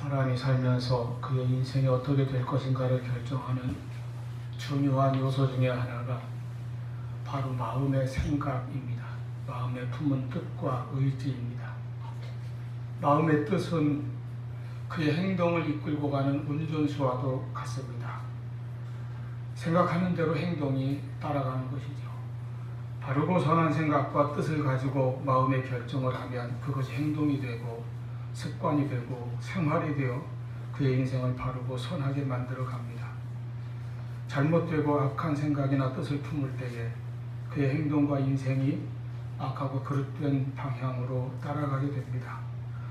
사람이 살면서 그의 인생이 어떻게 될 것인가를 결정하는 중요한 요소 중에 하나가 바로 마음의 생각입니다. 마음에 품은 뜻과 의지입니다. 마음의 뜻은 그의 행동을 이끌고 가는 운전수와도 같습니다. 생각하는 대로 행동이 따라가는 것이죠. 바르고 선한 생각과 뜻을 가지고 마음의 결정을 하면 그것이 행동이 되고 습관이 되고 생활이 되어 그의 인생을 바르고 선하게 만들어 갑니다. 잘못되고 악한 생각이나 뜻을 품을 때에 그의 행동과 인생이 악하고 그릇된 방향으로 따라가게 됩니다.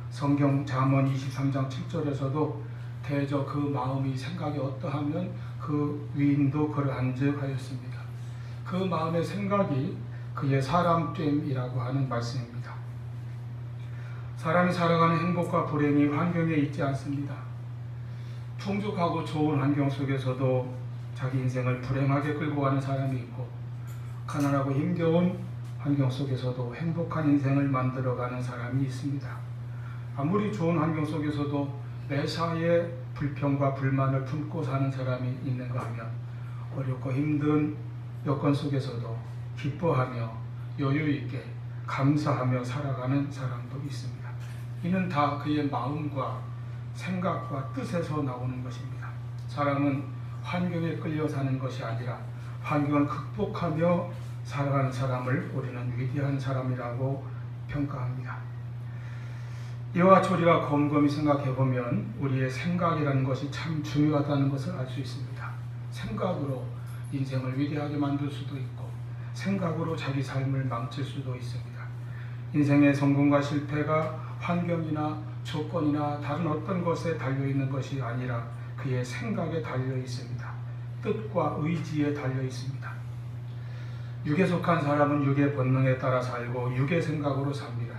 성경 잠언 23장 7절에서도 대저 그 마음이 생각이 어떠하면 그 위인도 그러한즉 하였습니다. 그 마음의 생각이 그의 사람됨이라고 하는 말씀입니다. 사람이 살아가는 행복과 불행이 환경에 있지 않습니다. 풍족하고 좋은 환경 속에서도 자기 인생을 불행하게 끌고 가는 사람이 있고, 가난하고 힘겨운 환경 속에서도 행복한 인생을 만들어가는 사람이 있습니다. 아무리 좋은 환경 속에서도 매사에 불평과 불만을 품고 사는 사람이 있는가 하면, 어렵고 힘든 여건 속에서도 기뻐하며 여유있게 감사하며 살아가는 사람도 있습니다. 이는 다 그의 마음과 생각과 뜻에서 나오는 것입니다. 사람은 환경에 끌려 사는 것이 아니라 환경을 극복하며 살아가는 사람을 우리는 위대한 사람이라고 평가합니다. 이와 같이 우리가 곰곰이 생각해보면 우리의 생각이라는 것이 참 중요하다는 것을 알 수 있습니다. 생각으로 인생을 위대하게 만들 수도 있고 생각으로 자기 삶을 망칠 수도 있습니다. 인생의 성공과 실패가 환경이나 조건이나 다른 어떤 것에 달려있는 것이 아니라 그의 생각에 달려 있습니다. 뜻과 의지에 달려 있습니다. 육에 속한 사람은 육의 본능에 따라 살고 육의 생각으로 삽니다.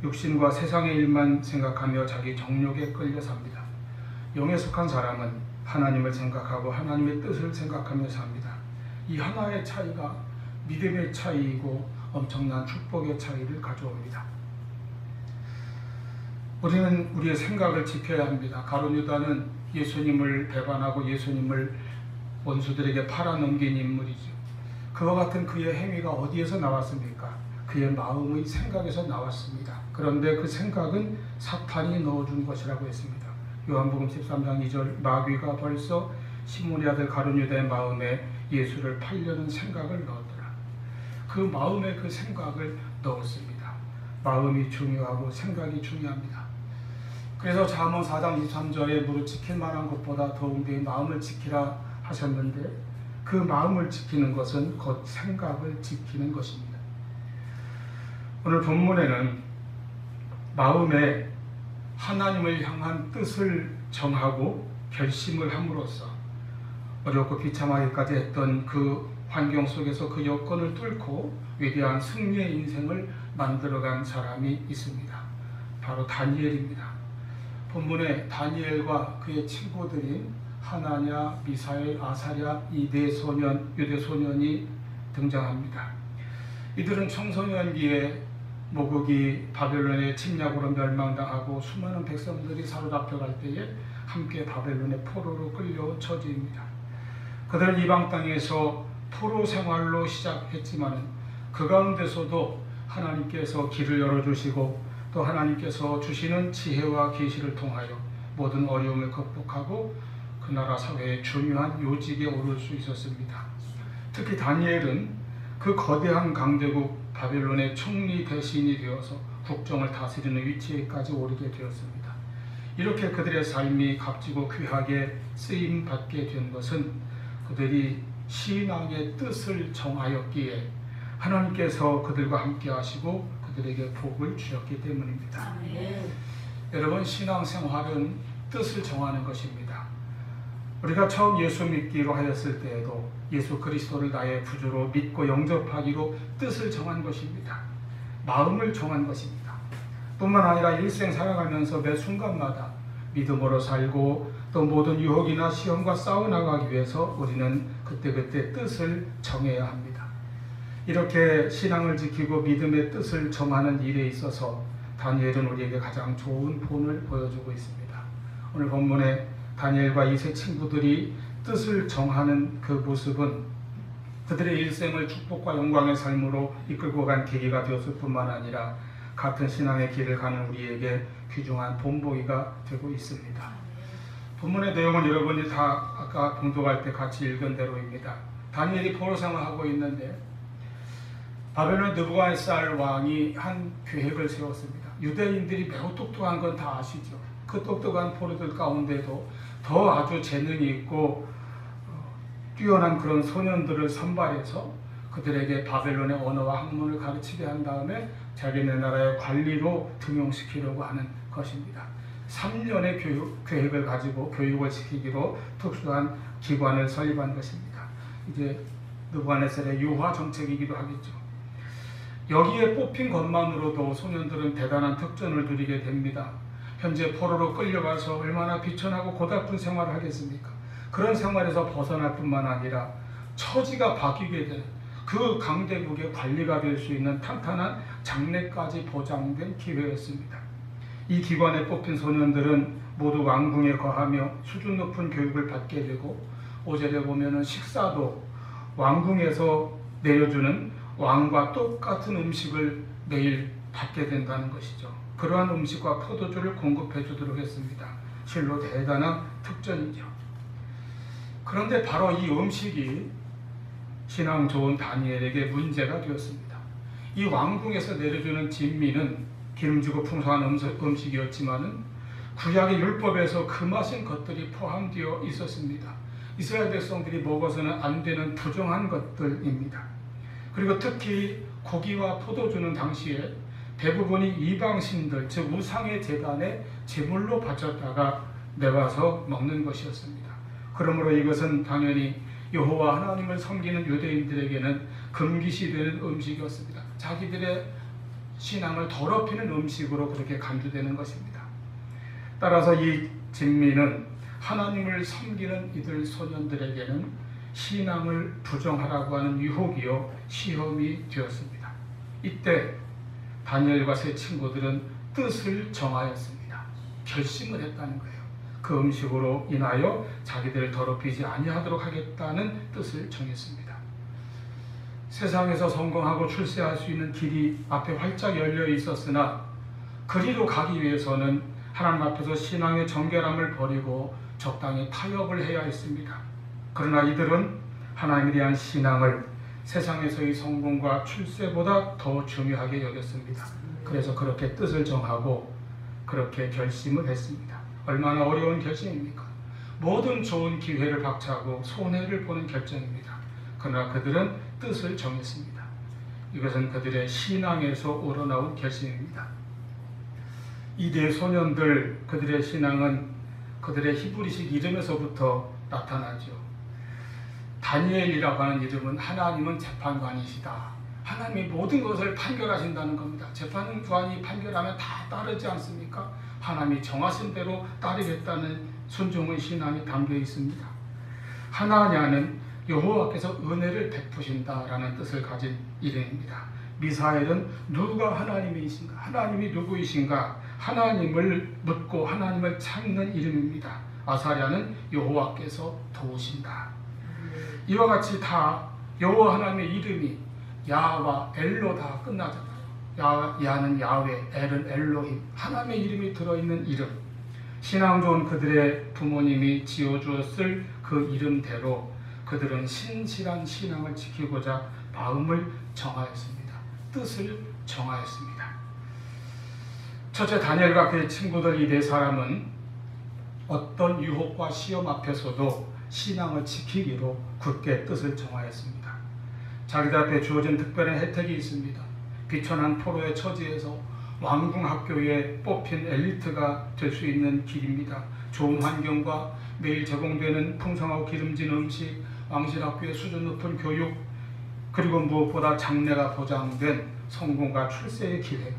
육신과 세상의 일만 생각하며 자기 정욕에 끌려 삽니다. 영에 속한 사람은 하나님을 생각하고 하나님의 뜻을 생각하며 삽니다. 이 하나의 차이가 믿음의 차이이고 엄청난 축복의 차이를 가져옵니다. 우리는 우리의 생각을 지켜야 합니다. 가룟 유다는 예수님을 배반하고 예수님을 원수들에게 팔아넘긴 인물이죠. 그와 같은 그의 행위가 어디에서 나왔습니까? 그의 마음의 생각에서 나왔습니다. 그런데 그 생각은 사탄이 넣어준 것이라고 했습니다. 요한복음 13장 2절, 마귀가 벌써 시몬의 아들 가룟 유다의 마음에 예수를 팔려는 생각을 넣었더라. 그 마음에 그 생각을 넣었습니다. 마음이 중요하고 생각이 중요합니다. 그래서 잠언 4장 23절에 무릇 지킬 만한 것보다 더욱 내 마음을 지키라 하셨는데, 그 마음을 지키는 것은 곧 생각을 지키는 것입니다. 오늘 본문에는 마음에 하나님을 향한 뜻을 정하고 결심을 함으로써 어렵고 비참하기까지 했던 그 환경 속에서 그 여건을 뚫고 위대한 승리의 인생을 만들어간 사람이 있습니다. 바로 다니엘입니다. 본문에 다니엘과 그의 친구들인 하나냐, 미사엘, 아사랴 이 네 소년, 유대 소년이 등장합니다. 이들은 청소년기에 모국이 바벨론의 침략으로 멸망당하고 수많은 백성들이 사로잡혀갈 때에 함께 바벨론의 포로로 끌려온 처지입니다. 그들은 이방 땅에서 포로 생활로 시작했지만 그 가운데서도 하나님께서 길을 열어주시고 또 하나님께서 주시는 지혜와 계시를 통하여 모든 어려움을 극복하고 그 나라 사회의 중요한 요직에 오를 수 있었습니다. 특히 다니엘은 그 거대한 강대국 바벨론의 총리 대신이 되어서 국정을 다스리는 위치에까지 오르게 되었습니다. 이렇게 그들의 삶이 값지고 귀하게 쓰임받게 된 것은 그들이 신앙의 뜻을 정하였기에 하나님께서 그들과 함께 하시고 그들에게 복을 주셨기 때문입니다. 여러분, 신앙생활은 뜻을 정하는 것입니다. 우리가 처음 예수 믿기로 하였을 때에도 예수 그리스도를 나의 구주로 믿고 영접하기로 뜻을 정한 것입니다. 마음을 정한 것입니다. 뿐만 아니라 일생 살아가면서 매 순간마다 믿음으로 살고 또 모든 유혹이나 시험과 싸워나가기 위해서 우리는 그때그때 뜻을 정해야 합니다. 이렇게 신앙을 지키고 믿음의 뜻을 정하는 일에 있어서 다니엘은 우리에게 가장 좋은 본을 보여주고 있습니다. 오늘 본문에 다니엘과 이 세 친구들이 뜻을 정하는 그 모습은 그들의 일생을 축복과 영광의 삶으로 이끌고 간 계기가 되었을 뿐만 아니라 같은 신앙의 길을 가는 우리에게 귀중한 본보기가 되고 있습니다. 본문의 내용은 여러분이 다 아까 봉독할 때 같이 읽은 대로입니다. 다니엘이 포로생활을 하고 있는데 바벨론 느부갓네살 왕이 한 계획을 세웠습니다. 유대인들이 매우 똑똑한 건 다 아시죠. 그 똑똑한 포로들 가운데도 더 아주 재능이 있고 뛰어난 그런 소년들을 선발해서 그들에게 바벨론의 언어와 학문을 가르치게 한 다음에 자기네 나라의 관리로 등용시키려고 하는 것입니다. 3년의 계획을 가지고 교육을 시키기로 특수한 기관을 설립한 것입니다. 이제 느부갓네살의 유화 정책이기도 하겠죠. 여기에 뽑힌 것만으로도 소년들은 대단한 특전을 누리게 됩니다. 현재 포로로 끌려가서 얼마나 비천하고 고달픈 생활을 하겠습니까? 그런 생활에서 벗어날 뿐만 아니라 처지가 바뀌게 되는 그 강대국의 관리가 될 수 있는 탄탄한 장래까지 보장된 기회였습니다. 이 기관에 뽑힌 소년들은 모두 왕궁에 거하며 수준 높은 교육을 받게 되고 5절에 보면은 식사도 왕궁에서 내려주는 왕과 똑같은 음식을 매일 받게 된다는 것이죠. 그러한 음식과 포도주를 공급해 주도록 했습니다. 실로 대단한 특전이죠. 그런데 바로 이 음식이 신앙 좋은 다니엘에게 문제가 되었습니다. 이 왕궁에서 내려주는 진미는 기름지고 풍성한 음식이었지만은 구약의 율법에서 금하신 것들이 포함되어 있었습니다. 이스라엘 백성들이 먹어서는 안 되는 부정한 것들입니다. 그리고 특히 고기와 포도주는 당시에 대부분이 이방신들, 즉 우상의 제단에 제물로 바쳤다가 내와서 먹는 것이었습니다. 그러므로 이것은 당연히 여호와 하나님을 섬기는 유대인들에게는 금기시되는 음식이었습니다. 자기들의 신앙을 더럽히는 음식으로 그렇게 간주되는 것입니다. 따라서 이 진미는 하나님을 섬기는 이들 소년들에게는 신앙을 부정하라고 하는 유혹이요 시험이 되었습니다. 이때 다니엘과 세 친구들은 뜻을 정하였습니다. 결심을 했다는 거예요. 그 음식으로 인하여 자기들을 더럽히지 아니하도록 하겠다는 뜻을 정했습니다. 세상에서 성공하고 출세할 수 있는 길이 앞에 활짝 열려 있었으나 그리로 가기 위해서는 하나님 앞에서 신앙의 정결함을 버리고 적당히 타협을 해야 했습니다. 그러나 이들은 하나님에 대한 신앙을 세상에서의 성공과 출세보다 더 중요하게 여겼습니다. 그래서 그렇게 뜻을 정하고 그렇게 결심을 했습니다. 얼마나 어려운 결심입니까? 모든 좋은 기회를 박차고 손해를 보는 결정입니다. 그러나 그들은 뜻을 정했습니다. 이것은 그들의 신앙에서 우러나온 결심입니다. 이 네 소년들, 그들의 신앙은 그들의 히브리식 이름에서부터 나타나죠. 다니엘이라고 하는 이름은 하나님은 재판관이시다. 하나님이 모든 것을 판결하신다는 겁니다. 재판관이 판결하면 다 따르지 않습니까? 하나님이 정하신 대로 따르겠다는 순종의 신앙이 담겨 있습니다. 하나냐는 여호와께서 은혜를 베푸신다라는 뜻을 가진 이름입니다. 미사엘은 누가 하나님이신가? 하나님이 누구이신가? 하나님을 묻고 하나님을 찾는 이름입니다. 아사랴는 여호와께서 도우신다. 이와 같이 다 여호와 하나님의 이름이 야와 엘로 다 끝나잖아요. 야는 야훼, 엘은 엘로힘, 하나님의 이름이 들어있는 이름. 신앙 좋은 그들의 부모님이 지어주었을 그 이름대로 그들은 신실한 신앙을 지키고자 마음을 정하였습니다. 뜻을 정하였습니다. 첫째, 다니엘과 그의 친구들 이 네 사람은 어떤 유혹과 시험 앞에서도 신앙을 지키기로 굳게 뜻을 정하였습니다. 자기들 앞에 주어진 특별한 혜택이 있습니다. 비천한 포로의 처지에서 왕궁 학교에 뽑힌 엘리트가 될 수 있는 길입니다. 좋은 환경과 매일 제공되는 풍성하고 기름진 음식, 왕실 학교의 수준 높은 교육, 그리고 무엇보다 장래가 보장된 성공과 출세의 기회.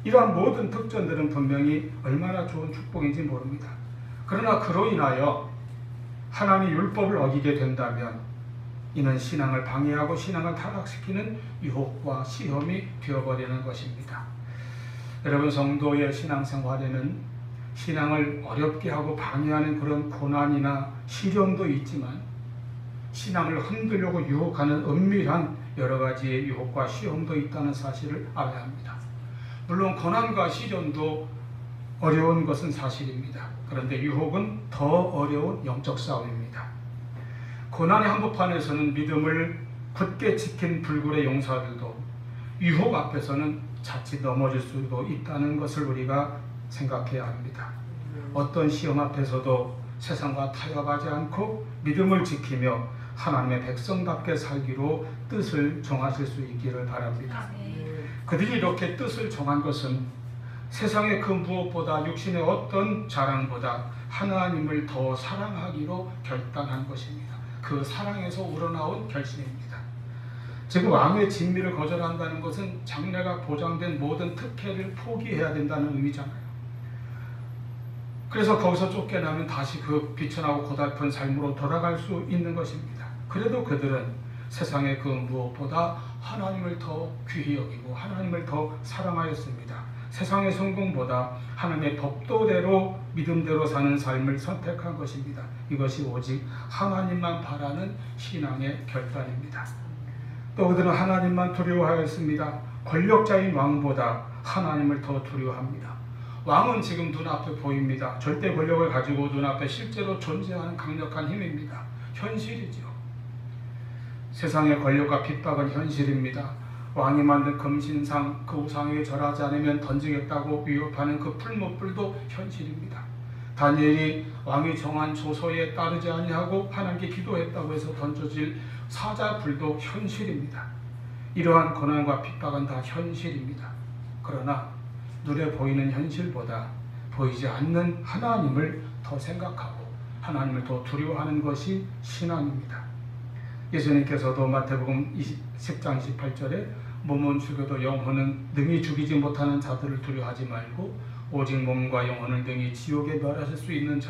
이러한 모든 특전들은 분명히 얼마나 좋은 축복인지 모릅니다. 그러나 그로 인하여 하나님의 율법을 어기게 된다면 이는 신앙을 방해하고 신앙을 타락시키는 유혹과 시험이 되어버리는 것입니다. 여러분, 성도의 신앙생활에는 신앙을 어렵게 하고 방해하는 그런 고난이나 시련도 있지만 신앙을 흔들려고 유혹하는 은밀한 여러 가지의 유혹과 시험도 있다는 사실을 알아야 합니다. 물론 고난과 시련도 어려운 것은 사실입니다. 그런데 유혹은 더 어려운 영적 싸움입니다. 고난의 한복판에서는 믿음을 굳게 지킨 불굴의 용사들도 유혹 앞에서는 자칫 넘어질 수도 있다는 것을 우리가 생각해야 합니다. 어떤 시험 앞에서도 세상과 타협하지 않고 믿음을 지키며 하나님의 백성답게 살기로 뜻을 정하실 수 있기를 바랍니다. 그들이 이렇게 뜻을 정한 것은 세상의 그 무엇보다 육신의 어떤 자랑보다 하나님을 더 사랑하기로 결단한 것입니다. 그 사랑에서 우러나온 결심입니다. 지금 왕의 진미를 거절한다는 것은 장래가 보장된 모든 특혜를 포기해야 된다는 의미잖아요. 그래서 거기서 쫓겨나면 다시 그 비천하고 고달픈 삶으로 돌아갈 수 있는 것입니다. 그래도 그들은 세상의 그 무엇보다 하나님을 더 귀히 여기고 하나님을 더 사랑하였습니다. 세상의 성공보다 하나님의 법도대로 믿음대로 사는 삶을 선택한 것입니다. 이것이 오직 하나님만 바라는 신앙의 결단입니다. 또 그들은 하나님만 두려워하였습니다. 권력자인 왕보다 하나님을 더 두려워합니다. 왕은 지금 눈앞에 보입니다. 절대 권력을 가지고 눈앞에 실제로 존재하는 강력한 힘입니다. 현실이죠. 세상의 권력과 핍박은 현실입니다. 왕이 만든 금신상 그 우상에 절하지 않으면 던지겠다고 위협하는 그 풀무불도 현실입니다. 다니엘이 왕이 정한 조서에 따르지 아니하고 하나님께 기도했다고 해서 던져질 사자불도 현실입니다. 이러한 고난과 핍박은 다 현실입니다. 그러나 눈에 보이는 현실보다 보이지 않는 하나님을 더 생각하고 하나님을 더 두려워하는 것이 신앙입니다. 예수님께서도 마태복음 10장 28절에 몸은 죽여도 영혼은 능히 죽이지 못하는 자들을 두려워하지 말고 오직 몸과 영혼을 능히 지옥에 멸하실 수 있는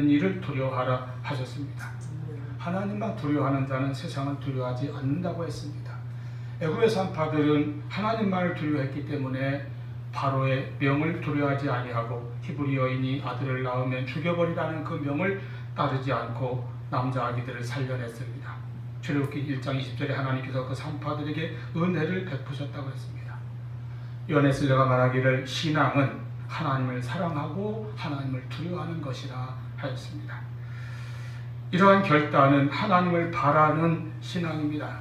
일을 두려워하라 하셨습니다. 하나님만 두려워하는 자는 세상을 두려워하지 않는다고 했습니다. 애굽의 산파들은 하나님만을 두려워했기 때문에 바로의 명을 두려워하지 아니하고 히브리 여인이 아들을 낳으면 죽여버리라는 그 명을 따르지 않고 남자 아기들을 살려냈습니다. 출애굽기 1장 20절에 하나님께서 그 산파들에게 은혜를 베푸셨다고 했습니다. 요하네슬레가 말하기를 신앙은 하나님을 사랑하고 하나님을 두려워하는 것이라 하였습니다. 이러한 결단은 하나님을 바라는 신앙입니다.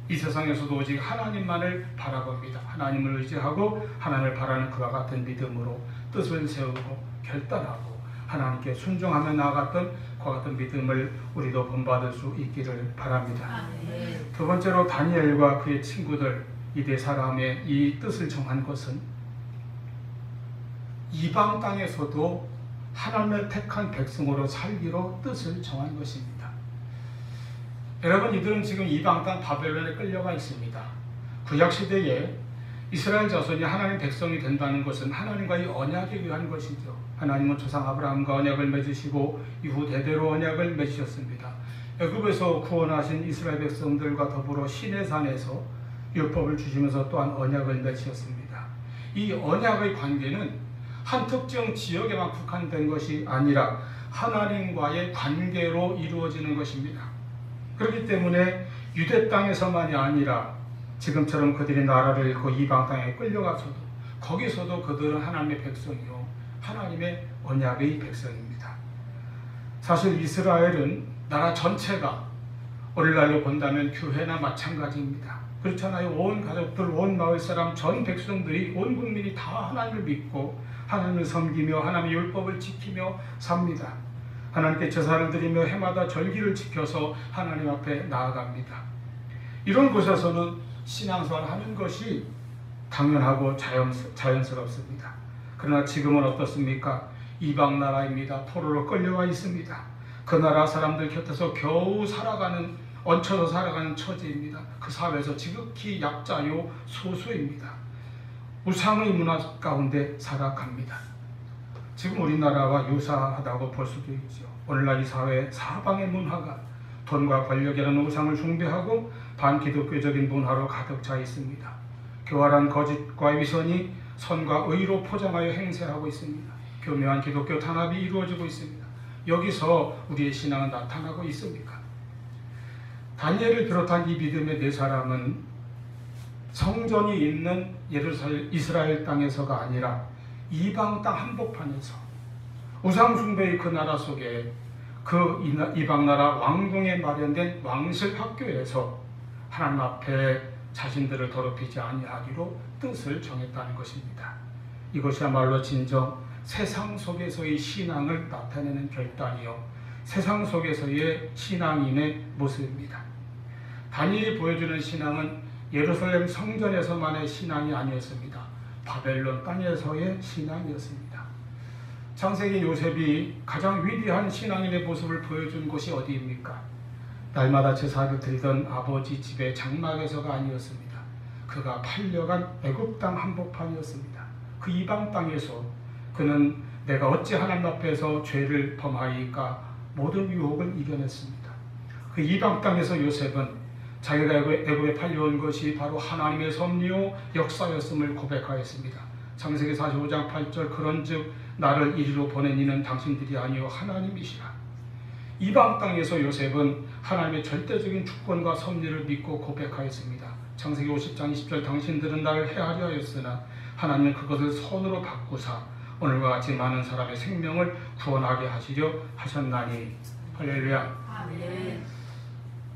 이 세상에서도 오직 하나님만을 바라봅니다. 하나님을 의지하고 하나님을 바라는 그와 같은 믿음으로 뜻을 세우고 결단하고 하나님께 순종하며 나아갔던 그와 같은 믿음을 우리도 본받을 수 있기를 바랍니다. 두 번째로 다니엘과 그의 친구들 이 네 사람의 이 뜻을 정한 것은 이방 땅에서도 하나님의 택한 백성으로 살기로 뜻을 정한 것입니다. 여러분, 이들은 지금 이방 땅 바벨론에 끌려가 있습니다. 구약시대에 이스라엘 자손이 하나님 백성이 된다는 것은 하나님과의 언약에 의한 것이죠. 하나님은 조상 아브라함과 언약을 맺으시고 이후 대대로 언약을 맺으셨습니다. 애굽에서 구원하신 이스라엘 백성들과 더불어 시내산에서 율법을 주시면서 또한 언약을 맺으셨습니다. 이 언약의 관계는 한 특정 지역에만 국한된 것이 아니라 하나님과의 관계로 이루어지는 것입니다. 그렇기 때문에 유대 땅에서만이 아니라 지금처럼 그들이 나라를 잃고 이방 땅에 끌려가서도 거기서도 그들은 하나님의 백성이요 하나님의 언약의 백성입니다. 사실 이스라엘은 나라 전체가 오늘날로 본다면 교회나 마찬가지입니다. 그렇잖아요. 온 가족들, 온 마을 사람, 전 백성들이, 온 국민이 다 하나님을 믿고 하나님을 섬기며 하나님의 율법을 지키며 삽니다. 하나님께 제사를 드리며 해마다 절기를 지켜서 하나님 앞에 나아갑니다. 이런 곳에서는 신앙생활을 하는 것이 당연하고 자연스럽습니다. 그러나 지금은 어떻습니까? 이방 나라입니다. 포로로 끌려와 있습니다. 그 나라 사람들 곁에서 겨우 얹혀서 살아가는 처지입니다. 그 사회에서 지극히 약자요 소수입니다. 우상의 문화 가운데 살아갑니다. 지금 우리나라와 유사하다고 볼 수도 있죠. 오늘날 이 사회 사방의 문화가 돈과 권력이라는 우상을 숭배하고 반기독교적인 문화로 가득 차 있습니다. 교활한 거짓과 위선이 선과 의로 포장하여 행세하고 있습니다. 교묘한 기독교 단합이 이루어지고 있습니다. 여기서 우리의 신앙은 나타나고 있습니까? 다니엘을 비롯한 이 믿음의 네 사람은 성전이 있는 이스라엘 땅에서가 아니라 이방 땅 한복판에서 우상숭배의 그 나라 속에 그 이방 나라 왕궁에 마련된 왕실 학교에서 하나님 앞에 자신들을 더럽히지 아니하기로 뜻을 정했다는 것입니다. 이것이야말로 진정 세상 속에서의 신앙을 나타내는 결단이요, 세상 속에서의 신앙인의 모습입니다. 다니엘이 보여주는 신앙은 예루살렘 성전에서만의 신앙이 아니었습니다. 바벨론 땅에서의 신앙이었습니다. 창세기 요셉이 가장 위대한 신앙인의 모습을 보여준 곳이 어디입니까? 날마다 제사를 드리던 아버지 집의 장막에서가 아니었습니다. 그가 팔려간 애굽 땅 한복판이었습니다. 그 이방 땅에서 그는 내가 어찌 하나님 앞에서 죄를 범하이까 모든 유혹을 이겨냈습니다. 그 이방 땅에서 요셉은 자기가 애굽에 팔려온 것이 바로 하나님의 섭리요 역사였음을 고백하였습니다. 창세기 45장 8절 그런즉 나를 이리로 보낸 이는 당신들이 아니요 하나님이시라. 이방 땅에서 요셉은 하나님의 절대적인 주권과 섭리를 믿고 고백하였습니다. 창세기 50장 20절 당신들은 나를 해하려 하였으나 하나님은 그것을 선으로 바꾸사 오늘과 같이 많은 사람의 생명을 구원하게 하시려 하셨나니. 할렐루야. 아멘.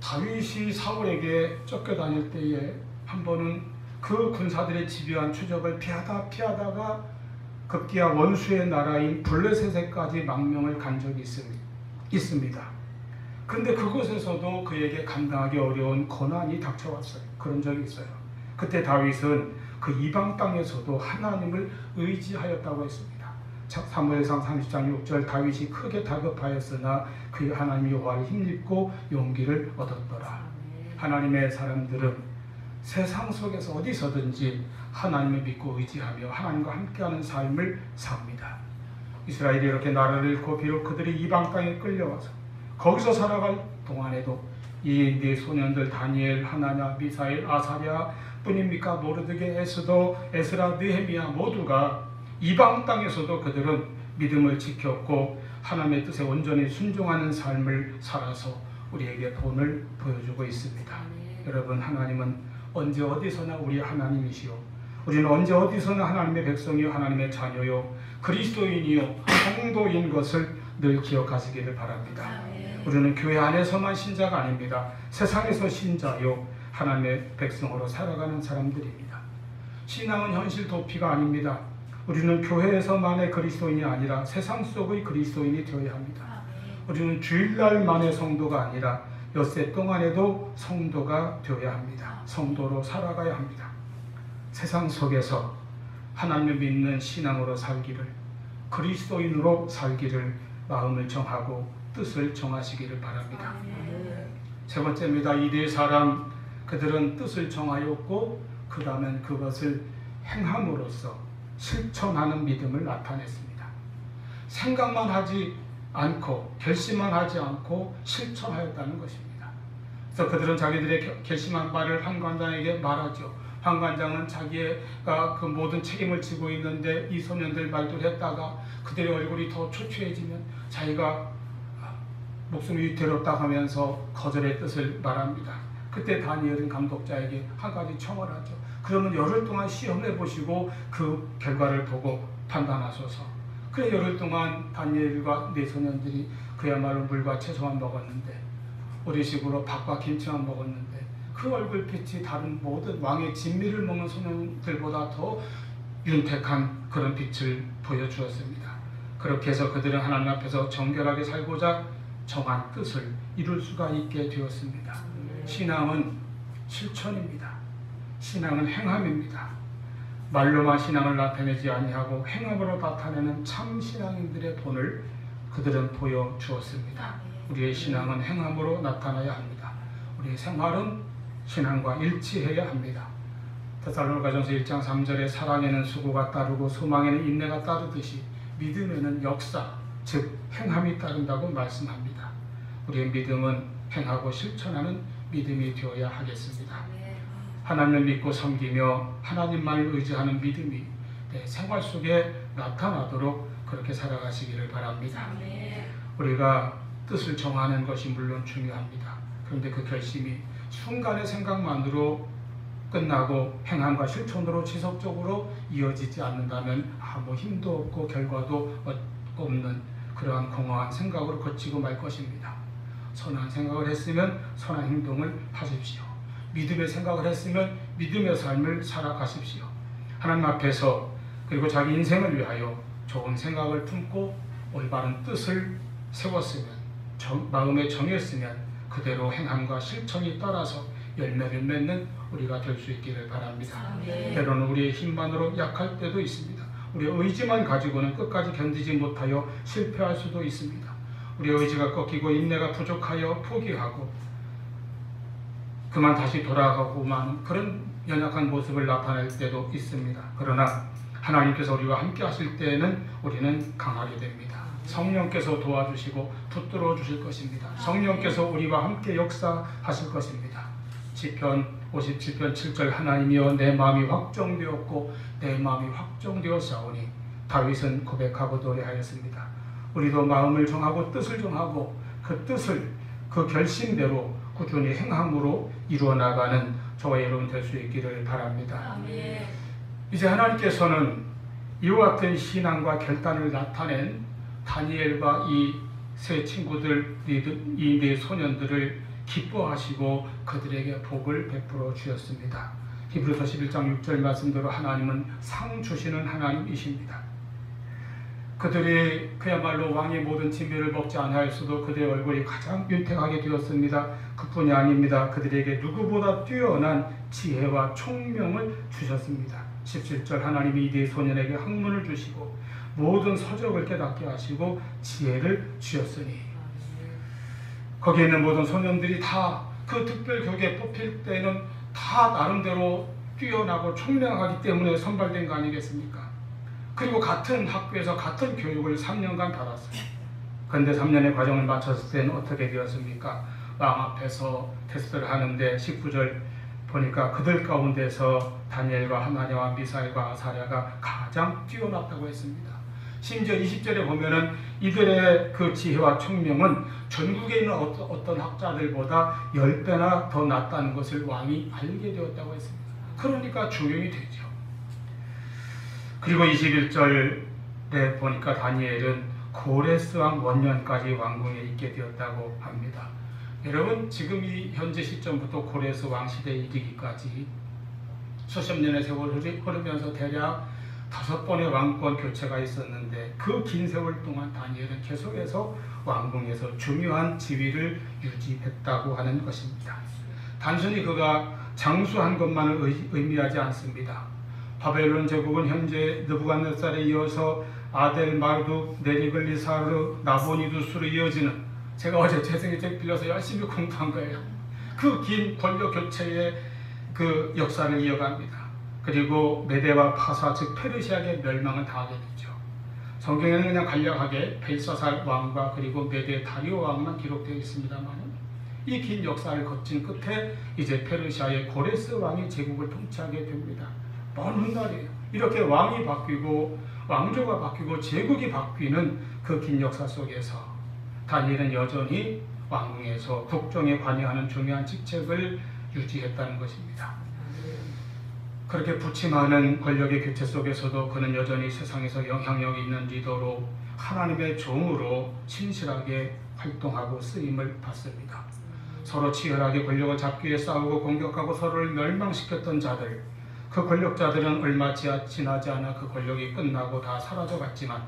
다윗이 사울에게 쫓겨다닐 때에 한 번은 그 군사들의 집요한 추적을 피하다가 급기야 원수의 나라인 블레셋에까지 망명을 간 적이 있습니다. 그런데 그곳에서도 그에게 감당하기 어려운 고난이 닥쳐왔어요. 그런 적이 있어요. 그때 다윗은 그 이방 땅에서도 하나님을 의지하였다고 했습니다. 사무엘상 30장 6절 다윗이 크게 다급하였으나 그 하나님 여호와를 힘입고 용기를 얻었더라. 하나님의 사람들은 세상 속에서 어디서든지 하나님을 믿고 의지하며 하나님과 함께하는 삶을 삽니다. 이스라엘이 이렇게 나라를 잃고 비록 그들이 이방 땅에 끌려와서 거기서 살아갈 동안에도 이 네 소년들 다니엘, 하나냐, 미사엘, 아사랴 뿐입니까? 모르드게, 에스더, 에스라, 느헤미야 모두가 이방 땅에서도 그들은 믿음을 지켰고 하나님의 뜻에 온전히 순종하는 삶을 살아서 우리에게 본을 보여주고 있습니다. 여러분, 하나님은 언제 어디서나 우리 하나님이시요, 우리는 언제 어디서나 하나님의 백성이요 하나님의 자녀요 그리스도인이요 성도인 것을 늘 기억하시기를 바랍니다. 우리는 교회 안에서만 신자가 아닙니다. 세상에서 신자요 하나님의 백성으로 살아가는 사람들입니다. 신앙은 현실 도피가 아닙니다. 우리는 교회에서만의 그리스도인이 아니라 세상 속의 그리스도인이 되어야 합니다. 우리는 주일날만의 성도가 아니라 엿새 동안에도 성도가 되어야 합니다. 성도로 살아가야 합니다. 세상 속에서 하나님을 믿는 신앙으로 살기를, 그리스도인으로 살기를 마음을 정하고 뜻을 정하시기를 바랍니다. 세 번째입니다. 이 네 사람 그들은 뜻을 정하였고 그 다음엔 그것을 행함으로써 실천하는 믿음을 나타냈습니다. 생각만 하지 않고 결심만 하지 않고 실천하였다는 것입니다. 그래서 그들은 자기들의 결심한 바를 환관장에게 말하죠. 환관장은 자기가 그 모든 책임을 지고 있는데 이 소년들 말도 했다가 그들의 얼굴이 더 초췌해지면 자기가 목숨이 위태롭다 하면서 거절의 뜻을 말합니다. 그때 다니엘은 감독자에게 한 가지 청을 하죠. 그러면 열흘 동안 시험해 보시고 그 결과를 보고 판단하소서. 그래 열흘 동안 다니엘과 네 소년들이 그야말로 물과 채소만 먹었는데, 우리식으로 밥과 김치만 먹었는데 그 얼굴빛이 다른 모든 왕의 진미를 먹는 소년들보다 더 윤택한 그런 빛을 보여주었습니다. 그렇게 해서 그들은 하나님 앞에서 정결하게 살고자 정한 뜻을 이룰 수가 있게 되었습니다. 신앙은 실천입니다. 신앙은 행함입니다. 말로만 신앙을 나타내지 아니하고 행함으로 나타내는 참 신앙인들의 본을 그들은 보여주었습니다. 우리의 신앙은 행함으로 나타나야 합니다. 우리의 생활은 신앙과 일치해야 합니다. 데살로니가전서 1장 3절에 사랑에는 수고가 따르고 소망에는 인내가 따르듯이 믿음에는 역사, 즉 행함이 따른다고 말씀합니다. 우리의 믿음은 행하고 실천하는 믿음이 되어야 하겠습니다. 하나님을 믿고 섬기며 하나님만을 의지하는 믿음이 내 생활 속에 나타나도록 그렇게 살아가시기를 바랍니다. 우리가 뜻을 정하는 것이 물론 중요합니다. 그런데 그 결심이 순간의 생각만으로 끝나고 행함과 실천으로 지속적으로 이어지지 않는다면 아무 힘도 없고 결과도 없는 그러한 공허한 생각으로 거치고 말 것입니다. 선한 생각을 했으면 선한 행동을 하십시오. 믿음의 생각을 했으면 믿음의 삶을 살아가십시오. 하나님 앞에서 그리고 자기 인생을 위하여 좋은 생각을 품고 올바른 뜻을 세웠으면 마음에 정했으면 그대로 행함과 실천이 따라서 열매를 맺는 우리가 될 수 있기를 바랍니다. 때로는 우리의 힘만으로 약할 때도 있습니다. 우리의 의지만 가지고는 끝까지 견디지 못하여 실패할 수도 있습니다. 우리의 의지가 꺾이고 인내가 부족하여 포기하고 그만 다시 돌아가고만 그런 연약한 모습을 나타낼 때도 있습니다. 그러나 하나님께서 우리와 함께 하실 때에는 우리는 강하게 됩니다. 성령께서 도와주시고 붙들어 주실 것입니다. 성령께서 우리와 함께 역사하실 것입니다. 시편 57편 7절 하나님이여 내 마음이 확정되었고 내 마음이 확정되었사오니 다윗은 고백하고 노래하였습니다. 우리도 마음을 정하고 뜻을 정하고 그 뜻을 그 결심대로 꾸준히 행함으로 이루어 나가는 저와 여러분 될 수 있기를 바랍니다. 아멘. 이제 하나님께서는 이와 같은 신앙과 결단을 나타낸 다니엘과 이 세 친구들, 이 네 소년들을 기뻐하시고 그들에게 복을 베풀어 주셨습니다. 히브리서 11장 6절 말씀대로 하나님은 상 주시는 하나님이십니다. 그들이 그야말로 왕의 모든 진미를 먹지 아니하였어도 그들의 얼굴이 가장 윤택하게 되었습니다. 그뿐이 아닙니다. 그들에게 누구보다 뛰어난 지혜와 총명을 주셨습니다. 17절 하나님이 이 네 소년에게 학문을 주시고 모든 서적을 깨닫게 하시고 지혜를 주셨으니 거기에 있는 모든 소년들이 다 그 특별교육에 뽑힐 때는 다 나름대로 뛰어나고 총명하기 때문에 선발된 거 아니겠습니까? 그리고 같은 학교에서 같은 교육을 3년간 받았어요. 그런데 3년의 과정을 마쳤을 때는 어떻게 되었습니까? 왕 앞에서 테스트를 하는데 19절 보니까 그들 가운데서 다니엘과 하나냐와 미사엘과 아사랴가 가장 뛰어났다고 했습니다. 심지어 20절에 보면은 이들의 그 지혜와 총명은 전국에 있는 어떤 학자들보다 10배나 더 낫다는 것을 왕이 알게 되었다고 했습니다. 그러니까 중용이 되죠. 그리고 21절에 보니까 다니엘은 고레스 왕 원년까지 왕궁에 있게 되었다고 합니다. 여러분 지금 이 현재 시점부터 고레스 왕 시대에 이르기까지 수십 년의 세월이 흐르면서 대략 5번의 왕권 교체가 있었는데 그 긴 세월 동안 다니엘은 계속해서 왕궁에서 중요한 지위를 유지했다고 하는 것입니다. 단순히 그가 장수한 것만을 의미하지 않습니다. 바벨론 제국은 현재 느부갓네살에 이어서 아델, 마르둑, 네리글리사르, 나보니두스로 이어지는 제가 어제 재생책 빌려서 열심히 공부한 거예요. 그 긴 권력 교체의 그 역사를 이어갑니다. 그리고 메데와 파사 즉 페르시아의 멸망을 당하게 되죠. 성경에는 그냥 간략하게 벨사살 왕과 그리고 메데 다리오 왕만 기록되어 있습니다만 이 긴 역사를 거친 끝에 이제 페르시아의 고레스 왕이 제국을 통치하게 됩니다. 먼 훗날이에요. 이렇게 왕이 바뀌고 왕조가 바뀌고 제국이 바뀌는 그 긴 역사 속에서 다니엘은 여전히 왕궁에서 국정에 관여하는 중요한 직책을 유지했다는 것입니다. 그렇게 부침하는 권력의 교체 속에서도 그는 여전히 세상에서 영향력 있는 리더로 하나님의 종으로 신실하게 활동하고 쓰임을 받습니다. 서로 치열하게 권력을 잡기 위해 싸우고 공격하고 서로를 멸망시켰던 자들, 그 권력자들은 얼마 지나지 않아 그 권력이 끝나고 다 사라져갔지만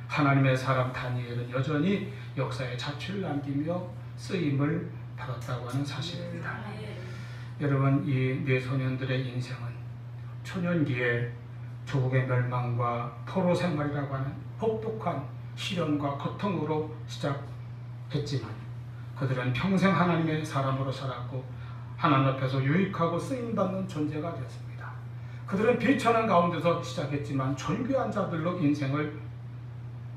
하나님의 사람 다니엘은 여전히 역사에 자취를 남기며 쓰임을 받았다고 하는 사실입니다. 여러분 이 네 소년들의 인생은 초년기에 조국의 멸망과 포로 생활이라고 하는 혹독한 시련과 고통으로 시작했지만 그들은 평생 하나님의 사람으로 살았고 하나님 앞에서 유익하고 쓰임받는 존재가 되었습니다. 그들은 비천한 가운데서 시작했지만 존귀한 자들로 인생을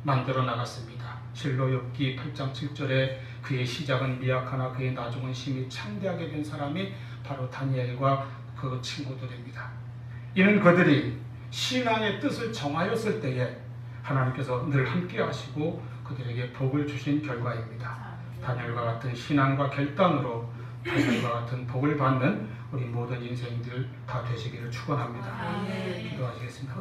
만들어 나갔습니다. 실로엽기 8장 7절에 그의 시작은 미약하나 그의 나중은 심히 창대하게 된 사람이 바로 다니엘과 그 친구들입니다. 이는 그들이 신앙의 뜻을 정하였을 때에 하나님께서 늘 함께 하시고 그들에게 복을 주신 결과입니다. 다니엘과 같은 신앙과 결단으로 다니엘과 같은 복을 받는 우리 모든 인생들 다 되시기를 축원합니다. 기도하시겠습니다.